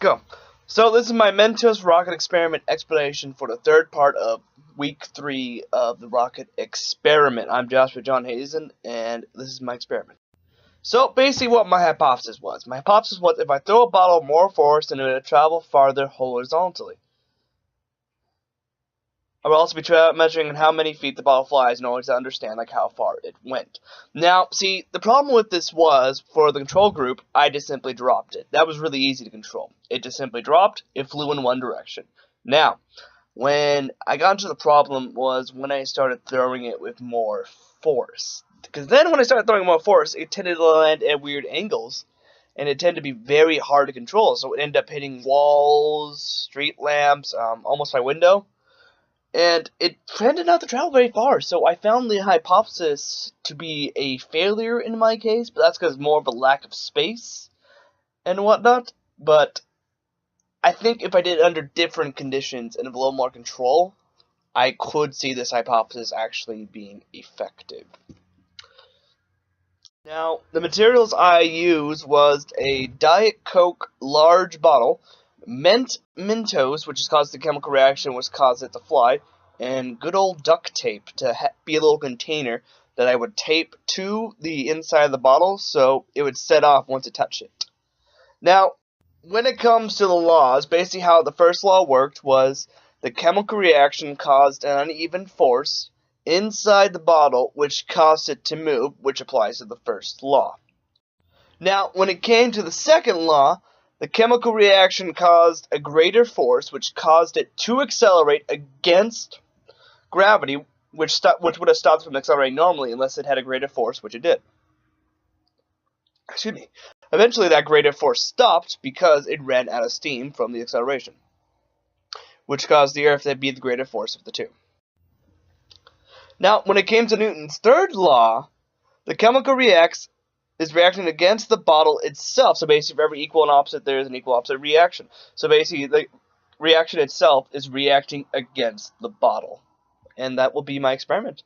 Go. So this is my Mentos rocket experiment explanation for the third part of week 3 of the rocket experiment. I'm Joshua John Hazen, and this is my experiment. So basically what my hypothesis was. My hypothesis was if I throw a bottle more force, then it would travel farther horizontally. I will also be measuring how many feet the bottle flies in order to understand how far it went. Now, see, the problem with this was, for the control group, I just simply dropped it. That was really easy to control. It just simply dropped, it flew in one direction. Now, when I got into the problem was when I started throwing it with more force. Because then when I started throwing more force, it tended to land at weird angles. And it tended to be very hard to control. So it ended up hitting walls, street lamps, almost my window. And it tended not to travel very far, so I found the hypothesis to be a failure in my case, but that's because more of a lack of space and whatnot. But I think if I did it under different conditions and with a little more control, I could see this hypothesis actually being effective. Now, the materials I used was a Diet Coke large bottle, Mentos, which has caused the chemical reaction which caused it to fly, and good old duct tape to be a little container that I would tape to the inside of the bottle so it would set off once it touched it. Now, when it comes to the laws, basically how the first law worked was the chemical reaction caused an uneven force inside the bottle which caused it to move, which applies to the first law. Now, when it came to the second law, the chemical reaction caused a greater force, which caused it to accelerate against gravity, which would have stopped from accelerating normally unless it had a greater force, which it did. Excuse me. Eventually, that greater force stopped because it ran out of steam from the acceleration, which caused the Earth to be the greater force of the two. Now, when it came to Newton's third law, the chemical is reacting against the bottle itself. So basically, for every equal and opposite, there is an equal opposite reaction. So basically, the reaction itself is reacting against the bottle. And that will be my experiment.